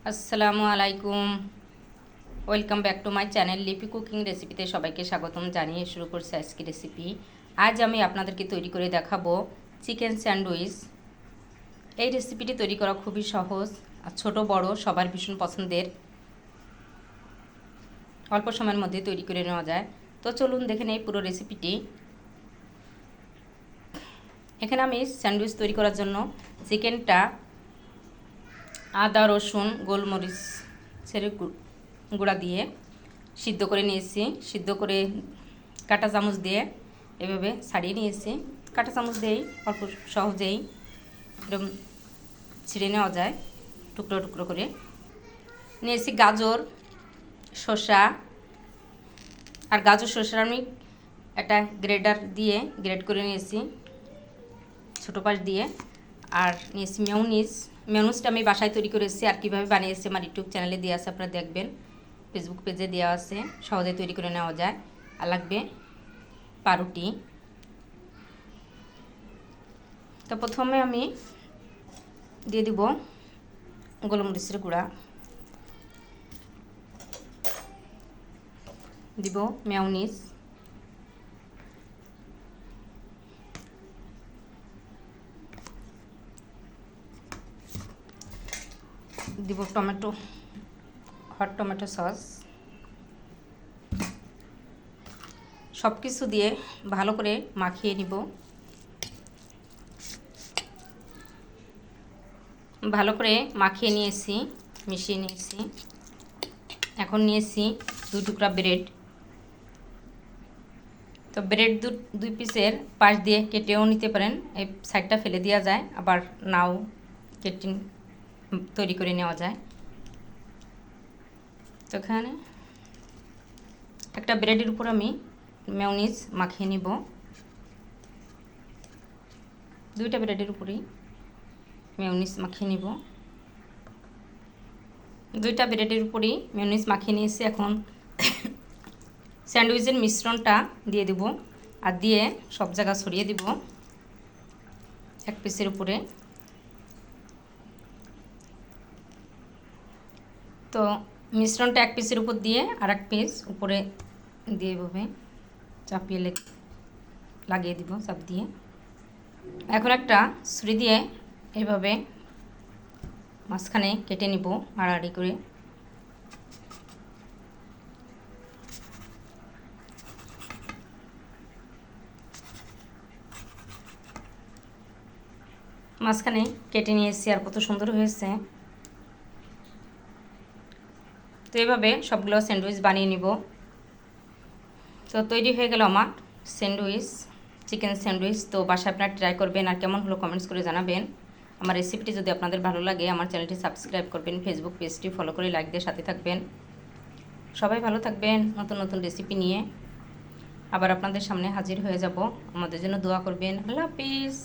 আসসালামু আলাইকুম। Welcome back to my channel লিপি কুকিং রেসিপিতে সবাইকে স্বাগতম জানিয়ে শুরু করছি আজকে রেসিপি। আজ আমি আপনাদেরকে তৈরি করে দেখাবো চিকেন স্যান্ডউইচ। এই রেসিপিটি তৈরি করা খুবই সহজ আর ছোট বড় সবার ভীষণ পছন্দের, অল্প সময়ের মধ্যে তৈরি করে নেওয়া যায়। তো চলুন দেখে নেই পুরো রেসিপিটি। এখানে আমি স্যান্ডউইচ তৈরি করার জন্য চিকেনটা আদা রসুন গোলমরিচ ছেড়ে গুঁড়া দিয়ে সিদ্ধ করে নিয়েছি। সিদ্ধ করে কাঁটা চামচ দিয়ে এভাবে ছাড়িয়ে নিয়েছি। কাঁটা চামচ দিয়েই অল্প সহজেই এরকম ছিঁড়ে নেওয়া যায় টুকরো টুকরো করে। নিয়েছি গাজর শসা, আর গাজর শসা আমি একটা গ্রেডার দিয়ে গ্রেড করে নিয়েছি ছোটো পাশ দিয়ে। আর নিয়েছি মেয়নিজটা আমি বাসায় তৈরি করেছি, আর কীভাবে বানিয়েছি আমার ইউটিউব চ্যানেলে দেওয়া আছে, আপনারা দেখবেন। ফেসবুক পেজে দেওয়া আছে, সহজে তৈরি করে নেওয়া যায়। আর লাগবে পাউরুটি। তো প্রথমে আমি দিয়ে দিব গোলমরিচের গুঁড়া, দিব মেয়নিজ, দিব টমেটো, হট টমেটো সস। সব কিছু দিয়ে ভালো করে মাখিয়ে নিব। ভালো করে মাখিয়ে নিয়েছি, মিশিয়ে নিয়েছি। এখন নিয়েছি 2 টুকরা ব্রেড। তো ব্রেড দুই পিসের পাশ দিয়ে কেটেও নিতে পারেন, এই সাইডটা ফেলে দেওয়া যায়, আবার নাও কেটে তৈরি করে নেওয়া যায়। তো এখানে একটা ব্রেডের উপর আমি মেয়নিজ মাখিয়ে নিব। 2টা ব্রেডের উপরেই মেয়নিজ মাখিয়ে নিব। 2টা ব্রেডের উপরেই মেয়নিজ মাখিয়ে নিয়েছি। এখন স্যান্ডউইচের মিশ্রণটা দিয়ে দেব, আর দিয়ে সব জায়গা ছড়িয়ে দিব এক পিসের উপরে। তো মিশ্রণটা এক পিসের উপর দিয়ে আর এক পিস উপরে দিয়ে এভাবে চাপিয়ে লাগিয়ে দিব চাপ দিয়ে। এখন একটা ছুরি দিয়ে এভাবে মাঝখানে কেটে নিব আড়াআড়ি করে। মাঝখানে কেটে নিয়েছি, আর কত সুন্দর হয়েছে। তো এইভাবে সবগুলো স্যান্ডউইচ বানিয়ে নিব। তো তৈরি হয়ে গেল আমার স্যান্ডউইচ, চিকেন স্যান্ডউইচ। তো বাসায় আপনারা ট্রাই করবেন, আর কেমন হলো কমেন্টস করে জানাবেন। আমার রেসিপিটি যদি আপনাদের ভালো লাগে আমার চ্যানেলটি সাবস্ক্রাইব করবেন, ফেসবুক পেজটি ফলো করে লাইক দিয়ে সাথে থাকবেন। সবাই ভালো থাকবেন। নতুন নতুন রেসিপি নিয়ে আবার আপনাদের সামনে হাজির হয়ে যাব। আমাদের জন্য দোয়া করবেন। আল্লাহ হাফিজ।